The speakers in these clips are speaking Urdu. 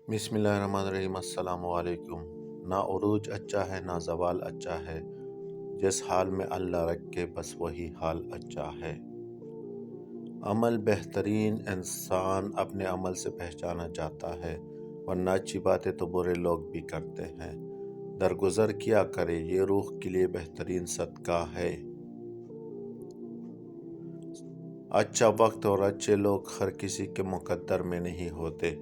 بسم اللہ الرحمن الرحیم۔ السلام علیکم۔ نہ عروج اچھا ہے نہ زوال اچھا ہے، جس حال میں اللہ رکھے بس وہی حال اچھا ہے۔ عمل بہترین انسان اپنے عمل سے پہچانا جاتا ہے، ورنہ اچھی باتیں تو برے لوگ بھی کرتے ہیں۔ درگزر کیا کرے یہ روح کے لیے بہترین صدقہ ہے۔ اچھا وقت اور اچھے لوگ ہر کسی کے مقدر میں نہیں ہوتے۔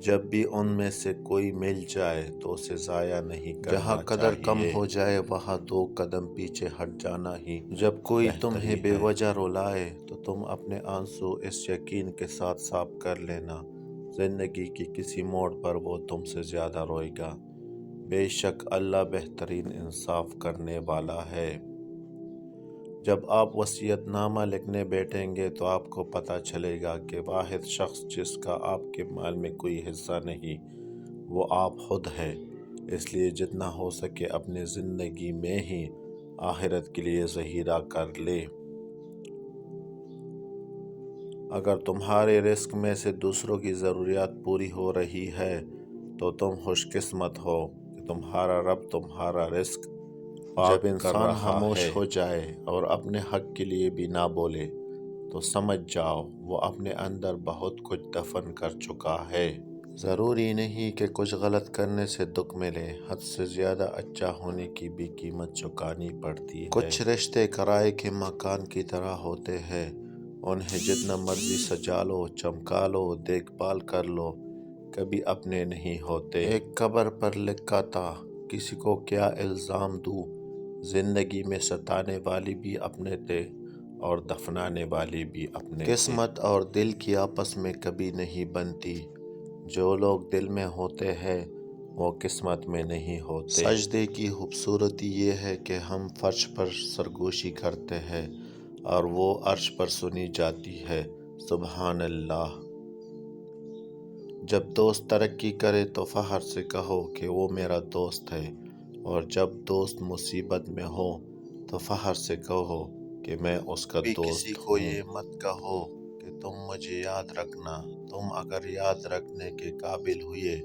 جب بھی ان میں سے کوئی مل جائے تو اسے ضائع نہیں کرنا چاہیے۔ جہاں قدر کم ہو جائے وہاں 2 قدم پیچھے ہٹ جانا ہی جب کوئی تمہیں بے وجہ رلائے تو تم اپنے آنسو اس یقین کے ساتھ صاف کر لینا، زندگی کی کسی موڑ پر وہ تم سے زیادہ روئے گا۔ بے شک اللہ بہترین انصاف کرنے والا ہے۔ جب آپ وصیت نامہ لکھنے بیٹھیں گے تو آپ کو پتہ چلے گا کہ واحد شخص جس کا آپ کے مال میں کوئی حصہ نہیں وہ آپ خود ہے۔ اس لیے جتنا ہو سکے اپنی زندگی میں ہی آخرت کے لیے ذخیرہ کر لے۔ اگر تمہارے رزق میں سے دوسروں کی ضروریات پوری ہو رہی ہے تو تم خوش قسمت ہو کہ تمہارا رب تمہارا رزق جب انسان خاموش ہو جائے اور اپنے حق کے لیے بھی نہ بولے تو سمجھ جاؤ وہ اپنے اندر بہت کچھ دفن کر چکا ہے۔ ضروری نہیں کہ کچھ غلط کرنے سے دکھ ملے، حد سے زیادہ اچھا ہونے کی بھی قیمت چکانی پڑتی ہے۔ کچھ رشتے کرائے کے مکان کی طرح ہوتے ہیں، انہیں جتنا مرضی سجا لو، چمکا لو، دیکھ بھال کر لو، کبھی اپنے نہیں ہوتے۔ ایک قبر پر لکھا تھا، کسی کو کیا الزام دوں، زندگی میں ستانے والی بھی اپنے تھے اور دفنانے والی بھی اپنے تھے۔ قسمت اور دل کی آپس میں کبھی نہیں بنتی، جو لوگ دل میں ہوتے ہیں وہ قسمت میں نہیں ہوتے۔ سجدے کی خوبصورتی یہ ہے کہ ہم فرش پر سرگوشی کرتے ہیں اور وہ عرش پر سنی جاتی ہے۔ سبحان اللہ۔ جب دوست ترقی کرے تو فخر سے کہو کہ وہ میرا دوست ہے، اور جب دوست مصیبت میں ہو تو فخر سے کہو کہ میں اس کا دوست ہوں۔ کسی کو یہ مت کہو کہ تم مجھے یاد رکھنا، تم اگر یاد رکھنے کے قابل ہوئے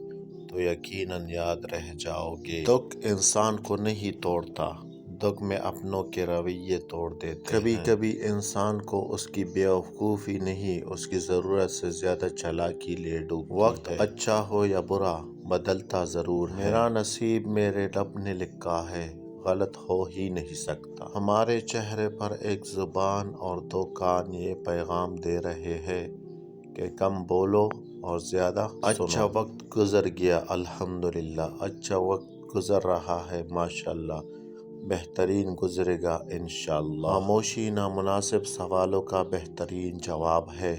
تو یقیناً یاد رہ جاؤ گے۔ دکھ انسان کو نہیں توڑتا، دکھ میں اپنوں کے رویے توڑ دیتے ہیں۔ کبھی کبھی انسان کو اس کی بے وقوفی نہیں اس کی ضرورت سے زیادہ چالاکی لے ڈوبتی ہے۔ وقت اچھا ہو یا برا بدلتا ضرور ہے۔ میرا نصیب میرے رب نے لکھا ہے، غلط ہو ہی نہیں سکتا۔ ہمارے چہرے پر ایک زبان اور 2 کان یہ پیغام دے رہے ہیں کہ کم بولو اور زیادہ سنو۔ اچھا وقت گزر گیا الحمدللہ، اچھا وقت گزر رہا ہے ماشاءاللہ، بہترین گزرے گا انشاءاللہ۔ خاموشی نامناسب سوالوں کا بہترین جواب ہے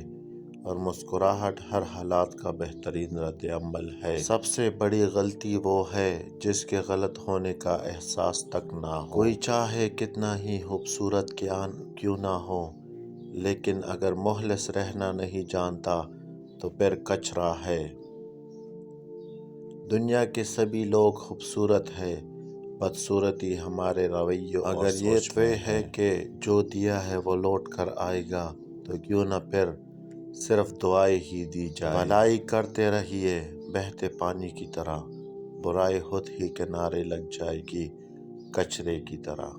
اور مسکراہٹ ہر حالات کا بہترین رد عمل ہے۔ سب سے بڑی غلطی وہ ہے جس کے غلط ہونے کا احساس تک نہ ہو۔ کوئی چاہے کتنا ہی خوبصورت کیوں نہ ہو، لیکن اگر مخلص رہنا نہیں جانتا تو پھر کچرا ہے۔ دنیا کے سبھی لوگ خوبصورت ہیں، بدصورتی ہمارے رویوں اور اگر یہ طے ہے کہ جو دیا ہے وہ لوٹ کر آئے گا تو کیوں نہ پھر صرف دعائیں ہی دی جائے۔ بھلائی کرتے رہیے بہتے پانی کی طرح، برائی خود ہی کنارے لگ جائے گی کچرے کی طرح۔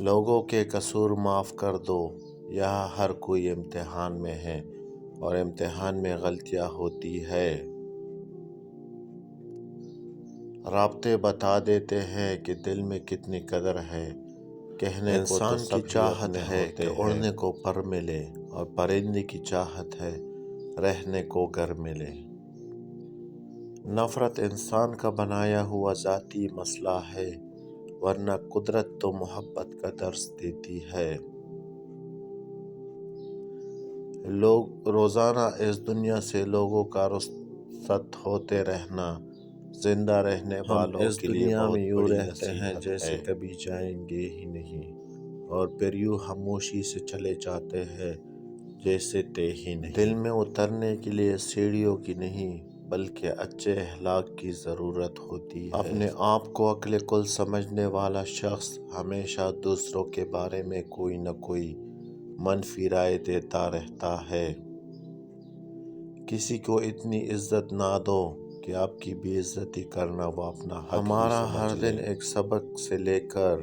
لوگوں کے قصور معاف کر دو، یہاں ہر کوئی امتحان میں ہے اور امتحان میں غلطیاں ہوتی ہے۔ رابطے بتا دیتے ہیں کہ دل میں کتنی قدر ہے۔ کہنے کو تو انسان کی چاہت ہے کہ اڑنے کو پر ملے، اور پرندے کی چاہت ہے رہنے کو گھر ملے۔ نفرت انسان کا بنایا ہوا ذاتی مسئلہ ہے، ورنہ قدرت تو محبت کا درس دیتی ہے۔ لوگ روزانہ اس دنیا سے لوگوں کا رخصت ہوتے رہنا زندہ رہنے والوں کے لیے بہت بڑی نصیحت ہے۔ ہم اس دنیا میں یوں رہتے ہیں جیسے کبھی جائیں گے ہی نہیں، اور پھر یوں خاموشی سے چلے جاتے ہیں جیسے تھے ہی نہیں۔ دل میں اترنے کے لیے سیڑھیوں کی نہیں بلکہ اچھے اخلاق کی ضرورت ہوتی ہے۔ اپنے آپ کو عقل کل سمجھنے والا شخص ہمیشہ دوسروں کے بارے میں کوئی نہ کوئی منفی رائے دیتا رہتا ہے۔ کسی کو اتنی عزت نہ دو کہ آپ کی بے عزتی کرنا وہ اپنا حق ہمارا ہر دن ایک سبق سے لے کر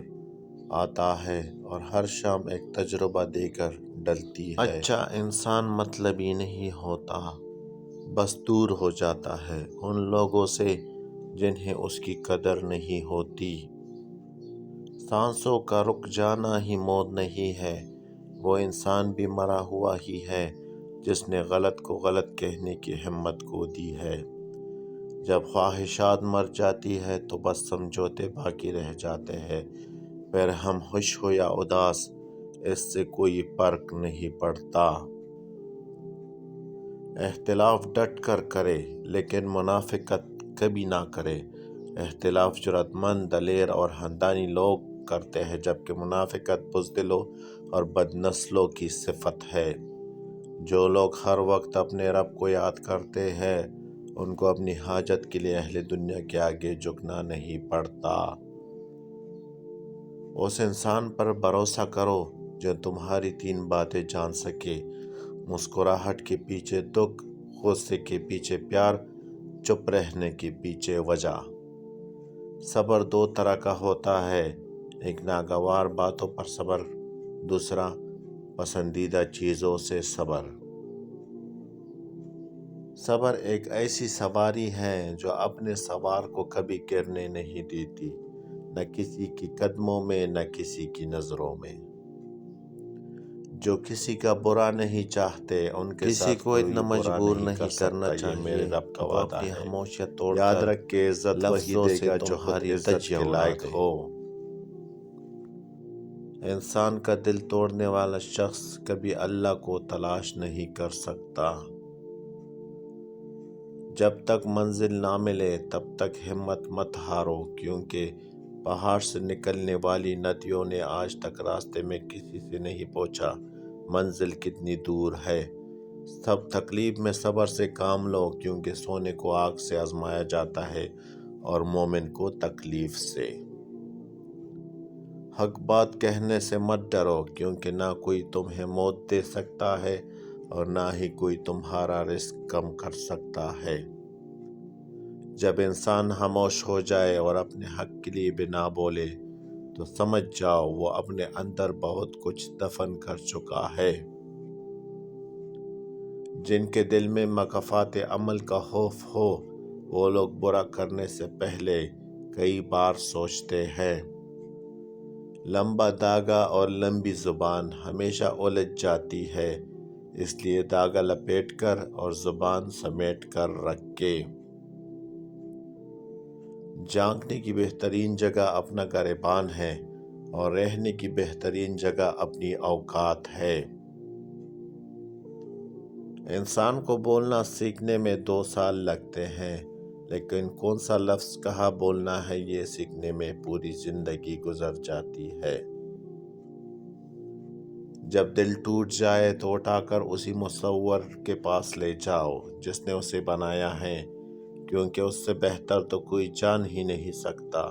آتا ہے اور ہر شام ایک تجربہ دے کر ڈلتی ہے۔ اچھا انسان مطلبی نہیں ہوتا، بس دور ہو جاتا ہے ان لوگوں سے جنہیں اس کی قدر نہیں ہوتی۔ سانسوں کا رک جانا ہی موت نہیں ہے، وہ انسان بھی مرا ہوا ہی ہے جس نے غلط کو غلط کہنے کی ہمت کھو دی ہے۔ جب خواہشات مر جاتی ہے تو بس سمجھوتے باقی رہ جاتے ہیں، پھر ہم خوش ہو یا اداس اس سے کوئی فرق نہیں پڑتا۔ اختلاف ڈٹ کر کرے لیکن منافقت کبھی نہ کرے۔ اختلاف جرأت مند، دلیر اور حمدانی لوگ کرتے ہیں، جبکہ منافقت بزدلوں اور بد نسلوں کی صفت ہے۔ جو لوگ ہر وقت اپنے رب کو یاد کرتے ہیں ان کو اپنی حاجت کے لیے اہل دنیا کے آگے جھکنا نہیں پڑتا۔ اس انسان پر بھروسہ کرو جو تمہاری 3 باتیں جان سکے: مسکراہٹ کے پیچھے دکھ، غصے کے پیچھے پیار، چپ رہنے کے پیچھے وجہ۔ صبر 2 طرح کا ہوتا ہے، ایک ناگوار باتوں پر صبر، دوسرا پسندیدہ چیزوں سے صبر۔ صبر ایک ایسی سواری ہے جو اپنے سوار کو کبھی گرنے نہیں دیتی، نہ کسی کے قدموں میں نہ کسی کی نظروں میں۔ جو کسی کا برا نہیں چاہتے ان کے ساتھ کسی کو اتنا مجبور نہیں کرنا چاہیے، میرے رب کا وعدہ ہے۔ خاموشیت توڑ کر یاد رکھ کے عزت وہی دے گا جو خود عزت کے لائق ہو۔ انسان کا دل توڑنے والا شخص کبھی اللہ کو تلاش نہیں کر سکتا۔ جب تک منزل نہ ملے تب تک ہمت مت ہارو، کیونکہ پہاڑ سے نکلنے والی ندیوں نے آج تک راستے میں کسی سے نہیں پوچھا منزل کتنی دور ہے۔ سب تکلیف میں صبر سے کام لو، کیونکہ سونے کو آگ سے آزمایا جاتا ہے اور مومن کو تکلیف سے۔ حق بات کہنے سے مت ڈرو، کیونکہ نہ کوئی تمہیں موت دے سکتا ہے اور نہ ہی کوئی تمہارا رزق کم کر سکتا ہے۔ جب انسان خاموش ہو جائے اور اپنے حق کے لیے بھی نہ بولے تو سمجھ جاؤ وہ اپنے اندر بہت کچھ دفن کر چکا ہے۔ جن کے دل میں مکافات عمل کا خوف ہو وہ لوگ برا کرنے سے پہلے کئی بار سوچتے ہیں۔ لمبا دھاگا اور لمبی زبان ہمیشہ الجھ جاتی ہے، اس لیے دھاگا لپیٹ کر اور زبان سمیٹ کر رکھے۔ جھانکنے کی بہترین جگہ اپنا گریبان ہے اور رہنے کی بہترین جگہ اپنی اوقات ہے۔ انسان کو بولنا سیکھنے میں 2 سال لگتے ہیں، لیکن کون سا لفظ کہاں بولنا ہے یہ سیکھنے میں پوری زندگی گزر جاتی ہے۔ جب دل ٹوٹ جائے تو اٹھا کر اسی مصور کے پاس لے جاؤ جس نے اسے بنایا ہے، کیونکہ اس سے بہتر تو کوئی جان ہی نہیں سکتا۔